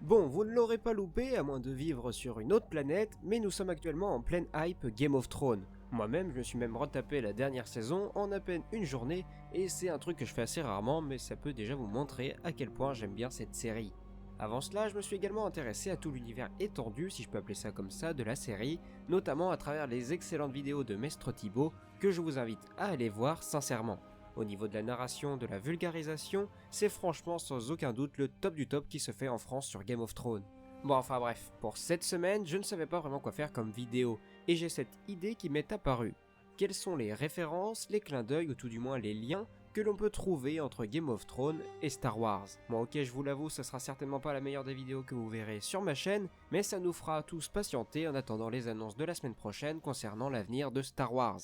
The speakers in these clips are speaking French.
Bon, vous ne l'aurez pas loupé à moins de vivre sur une autre planète, mais nous sommes actuellement en pleine hype Game of Thrones. Moi-même, je me suis même retapé la dernière saison en à peine une journée, et c'est un truc que je fais assez rarement, mais ça peut déjà vous montrer à quel point j'aime bien cette série. Avant cela, je me suis également intéressé à tout l'univers étendu, si je peux appeler ça comme ça, de la série, notamment à travers les excellentes vidéos de Mestre Thibaut, que je vous invite à aller voir sincèrement. Au niveau de la narration, de la vulgarisation, c'est franchement sans aucun doute le top du top qui se fait en France sur Game of Thrones. Bon enfin bref, pour cette semaine, je ne savais pas vraiment quoi faire comme vidéo, et j'ai cette idée qui m'est apparue. Quelles sont les références, les clins d'œil ou tout du moins les liens que l'on peut trouver entre Game of Thrones et Star Wars? Bon ok, je vous l'avoue, ce sera certainement pas la meilleure des vidéos que vous verrez sur ma chaîne, mais ça nous fera tous patienter en attendant les annonces de la semaine prochaine concernant l'avenir de Star Wars.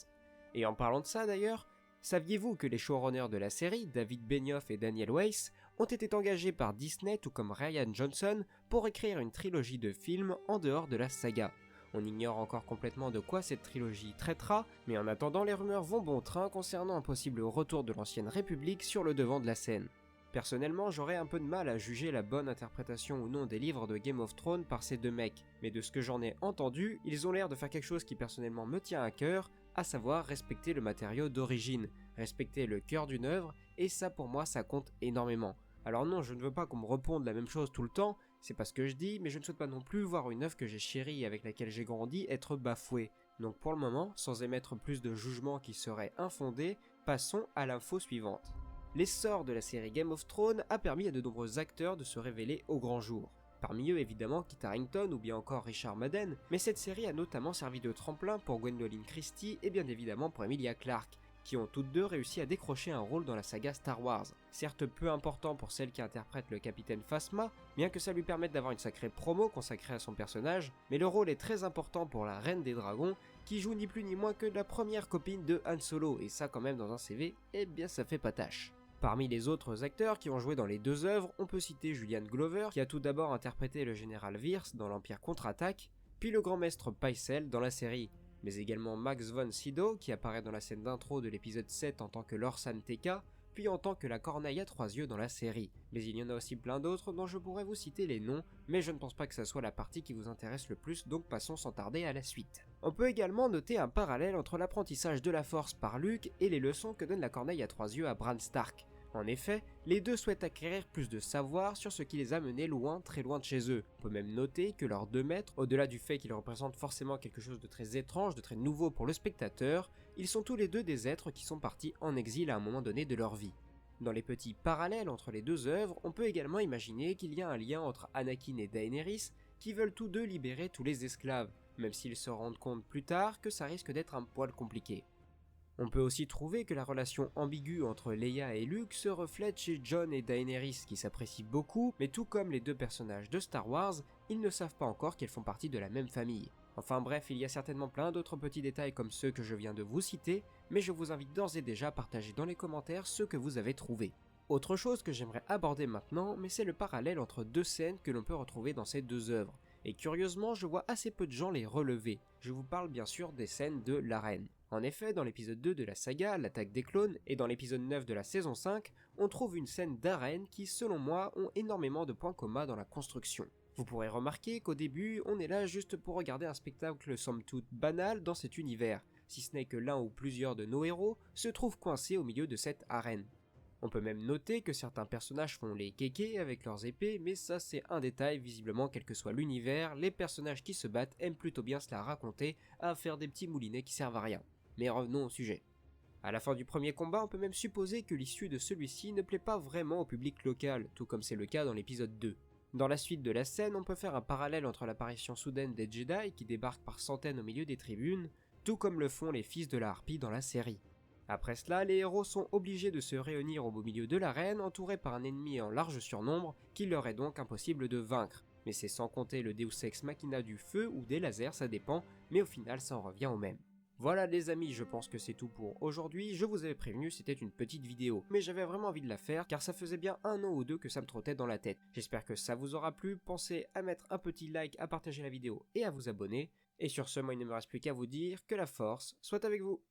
Et en parlant de ça d'ailleurs, saviez-vous que les showrunners de la série, David Benioff et Daniel Weiss, ont été engagés par Disney tout comme Rian Johnson pour écrire une trilogie de films en dehors de la saga? On ignore encore complètement de quoi cette trilogie traitera, mais en attendant les rumeurs vont bon train concernant un possible retour de l'ancienne République sur le devant de la scène. Personnellement, j'aurais un peu de mal à juger la bonne interprétation ou non des livres de Game of Thrones par ces deux mecs, mais de ce que j'en ai entendu, ils ont l'air de faire quelque chose qui personnellement me tient à cœur, à savoir respecter le matériau d'origine, respecter le cœur d'une œuvre, et ça pour moi ça compte énormément. Alors non, je ne veux pas qu'on me réponde la même chose tout le temps, c'est pas ce que je dis, mais je ne souhaite pas non plus voir une œuvre que j'ai chérie et avec laquelle j'ai grandi être bafouée. Donc pour le moment, sans émettre plus de jugements qui seraient infondés, passons à l'info suivante. L'essor de la série Game of Thrones a permis à de nombreux acteurs de se révéler au grand jour. Parmi eux évidemment Kit Harington ou bien encore Richard Madden, mais cette série a notamment servi de tremplin pour Gwendoline Christie et bien évidemment pour Emilia Clarke, qui ont toutes deux réussi à décrocher un rôle dans la saga Star Wars. Certes peu important pour celle qui interprète le capitaine Phasma, bien que ça lui permette d'avoir une sacrée promo consacrée à son personnage, mais le rôle est très important pour la Reine des Dragons, qui joue ni plus ni moins que la première copine de Han Solo, et ça quand même dans un CV, eh bien ça fait pas tâche. Parmi les autres acteurs qui ont joué dans les deux œuvres, on peut citer Julian Glover, qui a tout d'abord interprété le général Wirth dans l'Empire contre-attaque, puis le grand maître Pycelle dans la série, mais également Max von Sydow, qui apparaît dans la scène d'intro de l'épisode 7 en tant que Lorsan Teka, puis en tant que la corneille à trois yeux dans la série. Mais il y en a aussi plein d'autres dont je pourrais vous citer les noms, mais je ne pense pas que ça soit la partie qui vous intéresse le plus, donc passons sans tarder à la suite. On peut également noter un parallèle entre l'apprentissage de la force par Luke et les leçons que donne la corneille à trois yeux à Bran Stark. En effet, les deux souhaitent acquérir plus de savoir sur ce qui les a menés loin, très loin de chez eux. On peut même noter que leurs deux maîtres, au-delà du fait qu'ils représentent forcément quelque chose de très étrange, de très nouveau pour le spectateur, ils sont tous les deux des êtres qui sont partis en exil à un moment donné de leur vie. Dans les petits parallèles entre les deux œuvres, on peut également imaginer qu'il y a un lien entre Anakin et Daenerys qui veulent tous deux libérer tous les esclaves, même s'ils se rendent compte plus tard que ça risque d'être un poil compliqué. On peut aussi trouver que la relation ambiguë entre Leia et Luke se reflète chez Jon et Daenerys qui s'apprécient beaucoup, mais tout comme les deux personnages de Star Wars, ils ne savent pas encore qu'elles font partie de la même famille. Enfin bref, il y a certainement plein d'autres petits détails comme ceux que je viens de vous citer, mais je vous invite d'ores et déjà à partager dans les commentaires ce que vous avez trouvé. Autre chose que j'aimerais aborder maintenant, mais c'est le parallèle entre deux scènes que l'on peut retrouver dans ces deux œuvres. Et curieusement, je vois assez peu de gens les relever. Je vous parle bien sûr des scènes de l'arène. En effet, dans l'épisode 2 de la saga, l'attaque des clones, et dans l'épisode 9 de la saison 5, on trouve une scène d'arène qui, selon moi, ont énormément de points communs dans la construction. Vous pourrez remarquer qu'au début, on est là juste pour regarder un spectacle somme toute banal dans cet univers, si ce n'est que l'un ou plusieurs de nos héros se trouvent coincés au milieu de cette arène. On peut même noter que certains personnages font les kékés avec leurs épées, mais ça c'est un détail, visiblement quel que soit l'univers, les personnages qui se battent aiment plutôt bien se la raconter à faire des petits moulinets qui servent à rien. Mais revenons au sujet. À la fin du premier combat, on peut même supposer que l'issue de celui-ci ne plaît pas vraiment au public local, tout comme c'est le cas dans l'épisode 2. Dans la suite de la scène, on peut faire un parallèle entre l'apparition soudaine des Jedi qui débarquent par centaines au milieu des tribunes, tout comme le font les fils de la Harpie dans la série. Après cela, les héros sont obligés de se réunir au beau milieu de l'arène, entourés par un ennemi en large surnombre, qu'il leur est donc impossible de vaincre. Mais c'est sans compter le Deus Ex Machina du feu ou des lasers, ça dépend, mais au final ça en revient au même. Voilà les amis, je pense que c'est tout pour aujourd'hui, je vous avais prévenu c'était une petite vidéo, mais j'avais vraiment envie de la faire car ça faisait bien un an ou deux que ça me trottait dans la tête. J'espère que ça vous aura plu, pensez à mettre un petit like, à partager la vidéo et à vous abonner, et sur ce moi il ne me reste plus qu'à vous dire que la force soit avec vous.